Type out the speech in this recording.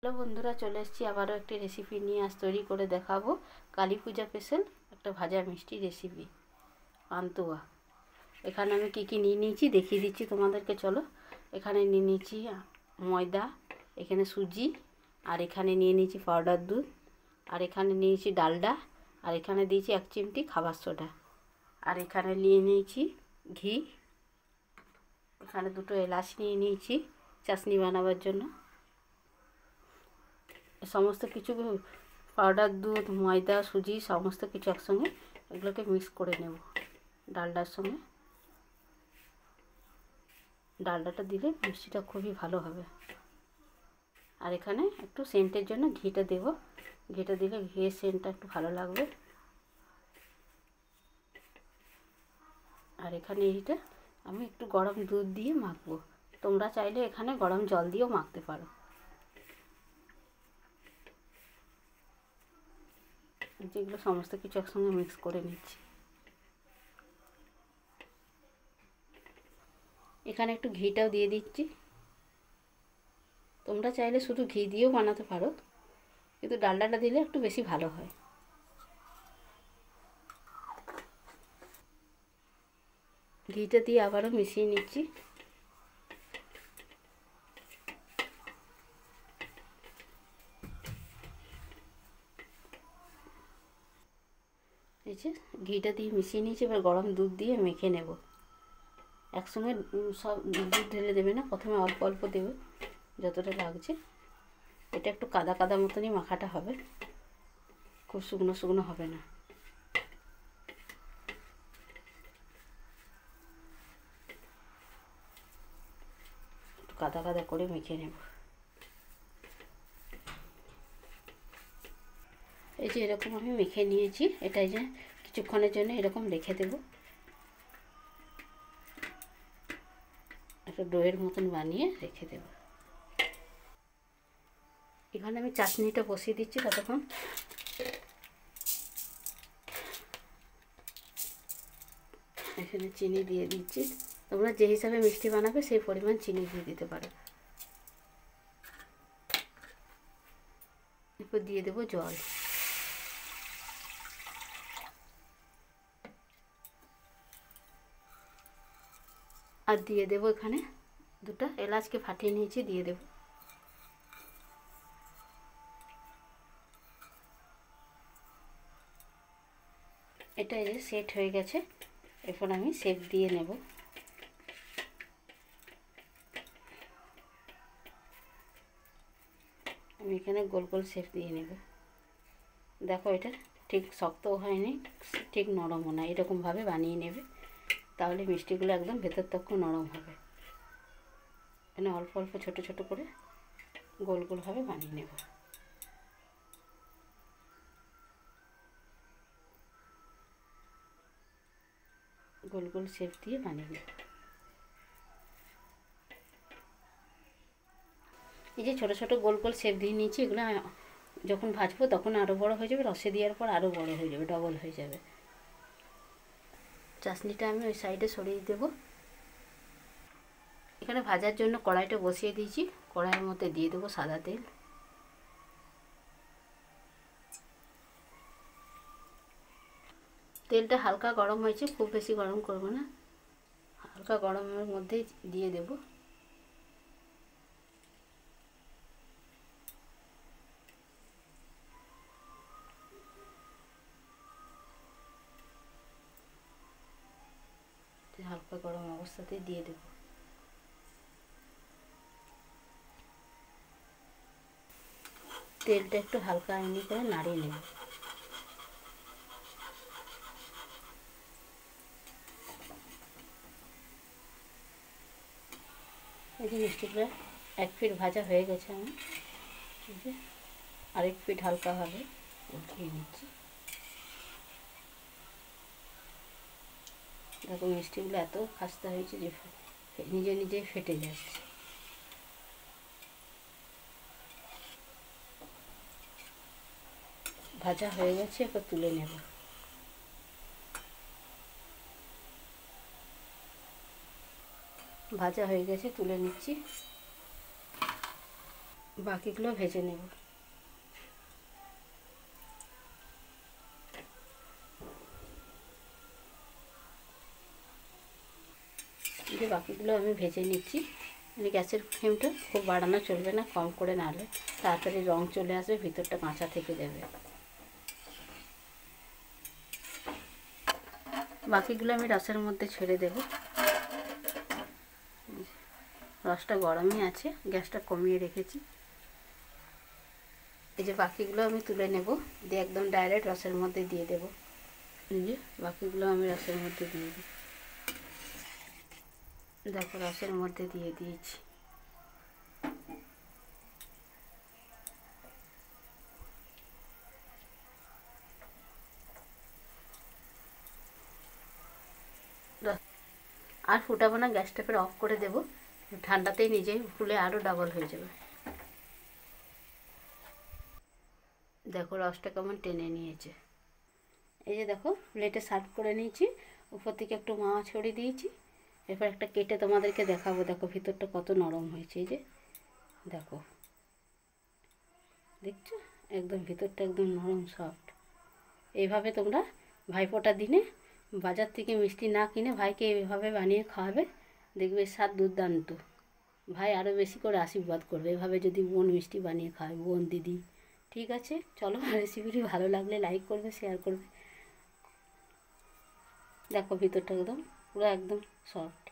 Hello বন্ধুরা, চলে এসেছি আবারও একটি রেসিপি নিয়ে। আজ তৈরি করে দেখাবো কালী পূজা স্পেশাল একটা ভাজা মিষ্টি রেসিপি, পান্তুয়া। এখানে আমি কি কি নিয়ে নিয়েছি দেখিয়ে দিচ্ছি তোমাদেরকে, চলো। এখানে নিয়ে নিয়েছি ময়দা, এখানে সুজি, আর এখানে নিয়ে নিয়েছি পাউডার দুধ, আর এখানে নিয়েছি ডালডা, আর এখানে দিয়েছি 1 চিমটি খাবার সোডা, আর এখানে নিয়ে নিয়েছি ঘি, এখানে 2টো এলাচ নিয়ে নিয়েছি চাশনি বানাবার জন্য। সমস্ত কিছু পাউডার দুধ, ময়দা, সুজি সমস্ত কিছু একসঙ্গে এগুলোকে মিক্স করে নেব ডালডার সঙ্গে। ডালডাটা দিলে মিষ্টিটা খুবই ভালো হবে। আর এখানে একটু সেন্টের জন্য ঘিটা দেব, ঘিটা দিলে ঘিয়ের সেন্টটা একটু ভালো লাগবে। আর এখানে এইটা আমি একটু গরম দুধ দিয়ে মাখবো, তোমরা চাইলে এখানে গরম জল দিয়েও মাখতে পারো। যেগুলো সমস্ত কিছু একসঙ্গে মিক্স করে নিচ্ছি। এখানে একটু ঘিটাও দিয়ে দিচ্ছি, তোমরা চাইলে শুধু ঘি দিয়েও বানাতে পারো, কিন্তু ডালডাটা দিলে একটু বেশি ভালো হয়। ঘিটা দিয়ে আবারও মিশিয়ে নিচ্ছি। এই যে ঘিটা দিয়ে মিশিয়ে নিয়েছি, এবার গরম দুধ দিয়ে মেখে নেব। একসঙ্গে সব দুধ ঢেলে দেবে না, প্রথমে অল্প অল্প দেবে যতটা লাগছে। এটা একটু কাদা কাদা মতনই মাখাটা হবে, খুব শুকনো শুকনো হবে না। একটু কাদা কাদা করে মেখে নেব। এই যে এরকম আমি মেখে নিয়েছি, এটাই যে কিছুক্ষণের জন্য এরকম রেখে দেব। একটা ডোয়ের মতন বানিয়ে রেখে দেব। এখানে আমি চাশনিটা বসিয়ে দিচ্ছি ততক্ষণ। এখানে চিনি দিয়ে দিচ্ছি, তোমরা যে হিসাবে মিষ্টি বানাবে সেই পরিমাণ চিনি দিয়ে দিতে পারো। এরপর দিয়ে দেবো জল। আর দিয়ে দেবো এখানে 2টা এলাচকে ফাটিয়ে নিয়েছি, দিয়ে দেব। এটা এই যে সেট হয়ে গেছে, এরপর আমি শেপ দিয়ে নেব। আমি এখানে গোল গোল শেপ দিয়ে নেব। দেখো এটা ঠিক শক্তও হয়নি, ঠিক নরমও না, এরকমভাবে বানিয়ে নেবে, তাহলে মিষ্টিগুলো একদম ভেতর তক নরম হবে। এখানে অল্প অল্প ছোট ছোট করে গোল গোলভাবে বানিয়ে নেব। গোল গোল শেপ দিয়ে বানিয়ে নেব। এই যে ছোট ছোট গোল গোল শেপ দিয়ে নিয়েছি, এগুলো যখন ভাজবো তখন আরও বড় হয়ে যাবে, রসে দেওয়ার পর আরও বড় হয়ে যাবে, ডবল হয়ে যাবে। চাশনিটা আমি ওই সাইডে সরিয়ে দেব। এখানে ভাজার জন্য কড়াইটা বসিয়ে দিয়েছি, কড়াইয়ের মধ্যে দিয়ে দেবো সাদা তেল। তেলটা হালকা গরম হয়েছে, খুব বেশি গরম করব না, হালকা গরমের মধ্যেই দিয়ে দেব। হালকা গরম অবস্থাতেই দিয়ে দেব। তেলটা একটু হালকা এমনি করে নাড়িয়ে নেব। এই যে মিষ্টিগুলো 1 পিঠ ভাজা হয়ে গেছে, আমি এই যে আরেক পিঠ হালকাভাবে উঠিয়ে নিচ্ছি। দেখো মিষ্টিগুলো এত খাস্তা হয়েছে যে নিজে নিজেই ফেটে যাচ্ছে। ভাজা হয়ে গেছে, এবার তুলে নেব। ভাজা হয়ে গেছে, তুলে নিচ্ছি। বাকিগুলো ভেজে নেব। যে বাকিগুলো আমি ভেজে নিচ্ছি। মানে গ্যাসের ফ্লেমটা খুব বাড়ানো চলবে না, কম করে নাড়লে তাড়াতাড়ি রং চলে আসবে, ভিতরটা কাঁচা থেকে যাবে। বাকিগুলো আমি রসের মধ্যে ছেড়ে দেব। রসটা গরমই আছে, গ্যাসটা কমিয়ে রেখেছি। এই যে বাকিগুলো আমি তুলে নেব, দিয়ে একদম ডাইরেক্ট রসের মধ্যে দিয়ে দেব। এই যে বাকিগুলো আমি রসের মধ্যে দিয়ে দিই। দেখো রসের মধ্যে দিয়ে দিয়েছি। আর ফুটাবো না, গ্যাসটা ফের অফ করে দেব। ঠান্ডাতেই নিজেই ফুলে আরও ডাবল হয়ে যাবে। দেখো রসটা কেমন টেনে নিয়েছে। এই যে দেখো প্লেটে সার্ভ করে নিয়েছি, উপর থেকে একটু মাওয়া ছড়িয়ে দিয়েছি। এরপর একটা কেটে তোমাদেরকে দেখাবো। দেখো ভিতরটা কত নরম হয়েছে। এই যে দেখো, দেখছো একদম ভিতরটা একদম নরম সফট। এইভাবে তোমরা ভাইফোঁটার দিনে বাজার থেকে মিষ্টি না কিনে ভাইকে এইভাবে বানিয়ে খাওয়াবে, দেখবে স্বাদ দুর্দান্ত। ভাই আরও বেশি করে আশীর্বাদ করবে এভাবে যদি বোন মিষ্টি বানিয়ে খায়, বোন দিদি। ঠিক আছে, চলো রেসিপিটি ভালো লাগলে লাইক করবে, শেয়ার করবে। দেখো ভিতরটা একদম পুরো একদম সফট।